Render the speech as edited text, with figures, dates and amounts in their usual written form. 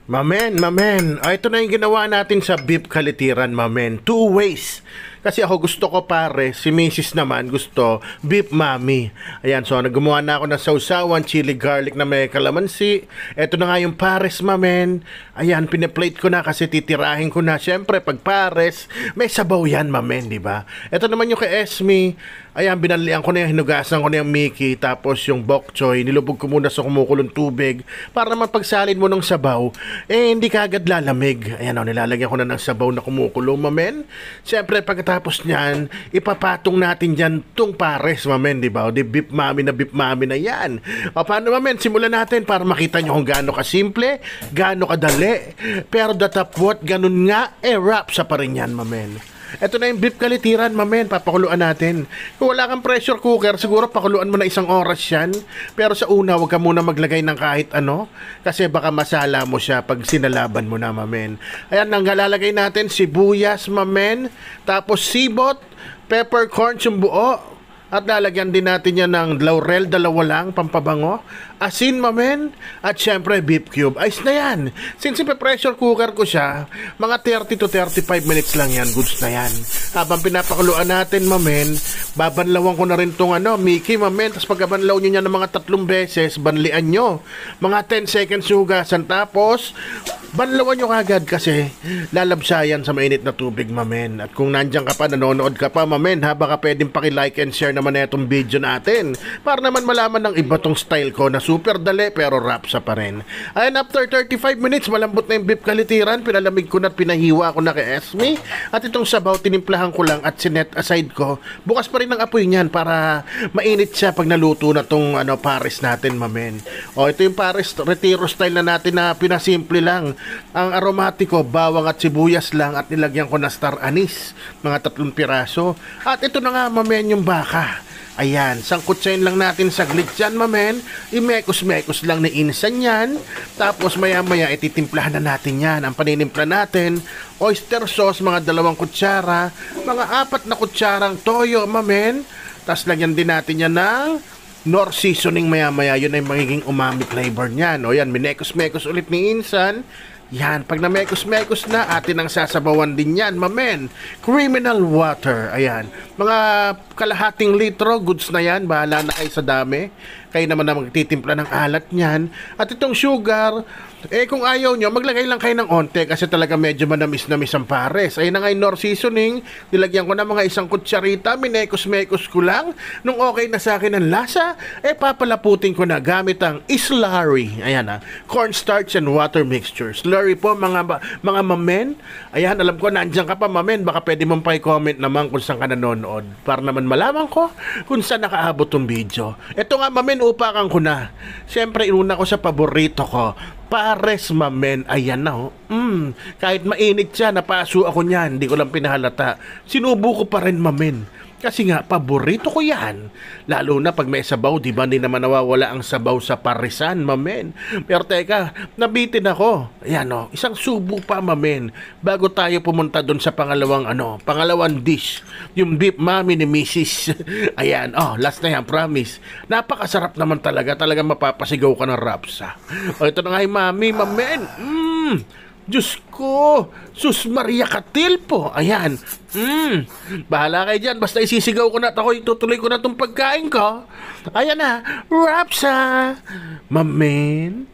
Mamen. Ito na yung ginawa natin sa beef kalitiran, mamen. Two ways. Kasi ako gusto ko pare, si Mrs. naman gusto beef mami. Ayan, so naggumawa na ako ng sausawan, chili garlic na may kalamansi. Ito na nga yung pares, mamen. Ayan, pinaplate ko na kasi titirahin ko na. Siyempre, pag pares, may sabaw yan, mamen, di ba? Ito naman yung kay Esme. Ayan, binalian ko na yung hinugasan ko na yung Mickey. Tapos yung bok choy, nilubog ko muna sa kumukulong tubig para naman pagsalin mo ng sabaw, hindi ka agad lalamig. Ayan, nilalagyan ko na ng sabaw na kumukulo, mamen. Siyempre, pagkatapos niyan, ipapatong natin dyan tong pares, mamen, di ba? O di beef mami na yan. O paano, mamen? Simulan natin para makita nyo kung gaano kasimple, gaano kadali. Pero datapwat, ganun nga, wrap sa pa rin yan, mamen. Ito na yung beef kalitiran, mamen. Papakuluan natin. Kung wala kang pressure cooker, siguro pakuluan mo na 1 oras yan. Pero sa una, huwag ka muna maglagay ng kahit ano. Kasi baka masala mo siya pag sinalaban mo na, mamen. Ayan, lalagay natin sibuyas, mamen. Tapos sibot, peppercorns yung buo. At lalagyan din natin yan ng laurel, 2 lang, pampabango. Asin, mamen. At syempre, beef cube. Ayos na yan. Since pressure cooker ko siya, mga 30 to 35 minutes lang yan. Goods na yan. Habang pinapakuluan natin, mamen, babanlawan ko na rin tong Mickey, mamen. Tapos pagkabanlaw nyo niya ng mga 3 beses, banlian nyo. Mga 10 seconds hugasan. Tapos, banlawan nyo kagad kasi lalabsayan sa mainit na tubig, mamen. At kung nandiyan ka pa, nanonood ka pa, mamen, baka pwedeng paki-like and share naman na itong video natin para naman malaman ng iba tong style ko na super dali pero rapsa pa rin. Ayan, after 35 minutes, malambot na yung beef kalitiran. Pinalamig ko na at pinahiwa ko na kay Esme. At itong sabaw, tinimplahan ko lang at sinet aside ko. Bukas pa rin ang apoy niyan para mainit siya pag naluto na tong pares natin, mamen. O, ito yung pares retiro style na natin na pinasimple lang. Ang aromatiko, bawang at sibuyas lang at nilagyan ko na star anise, mga 3 piraso. At ito na nga, mamen, yung baka. Ayan, sangkutsayin lang natin saglit dyan, mamen. Imekos-mekos lang ni insan yan. Tapos maya-maya ititimplahan na natin yan. Ang paninimpla natin, oyster sauce, mga 2 kutsara, mga 4 na kutsarang toyo, mamen. Tapos lagyan din natin yan ng Nor seasoning maya-maya. Yun ay magiging umami flavor niyan. O yan, minekos-mekos ulit ni insan. Yan, pag namekos-mekos na, atin ang sasabawan din yan, mamen. Criminal water, ayan. Mga kalahating litro, goods na yan. Bahala na kayo sa dami. Kayo naman na magtitimpla ng alat niyan. At itong sugar, kung ayaw nyo, maglagay lang kayo ng onte kasi talaga medyo manamis-namis ang pares. Ayun na nga yung Nor seasoning. Nilagyan ko na mga 1 kutsarita, minekos-mekos ko lang. Nung okay na sa akin ang lasa, papalaputin ko na gamit ang slurry. Ayan cornstarch and water mixture. Slurry po, mga mamen. Ayan, alam ko, nandiyan ka pa, mamen. Baka pwede mong pa-comment naman kung saan ka nanonood. Para naman malaman ko kung saan nakaabot tong video. Ito nga, mamen, upakan ko na. Siyempre, inuna ko sa paborito ko. Pares, mamen. Ayan na, kahit mainit siya, napaso ako niyan. Hindi ko lang pinahalata. Sinubo ko pa rin, mamen. Kasi nga, paborito ko yan. Lalo na pag may sabaw, di ba? Hindi naman nawawala ang sabaw sa parisan, mamen. Pero teka, nabitin ako. Ayan, 1 subo pa, mamen. Bago tayo pumunta doon sa pangalawang dish. Yung beef mami ni Mrs. Ayan, last na yan, promise. Napakasarap naman talaga. Talaga mapapasigaw ka ng rapsa. Ito na nga yung mami, mamen. Diyos ko, sus Maria Katilpo. Ayan. Bahala kayo dyan. Basta isisigaw ko na at ako itutuloy ko na itong pagkain ko. Ayan na. Rapsa. Mamen.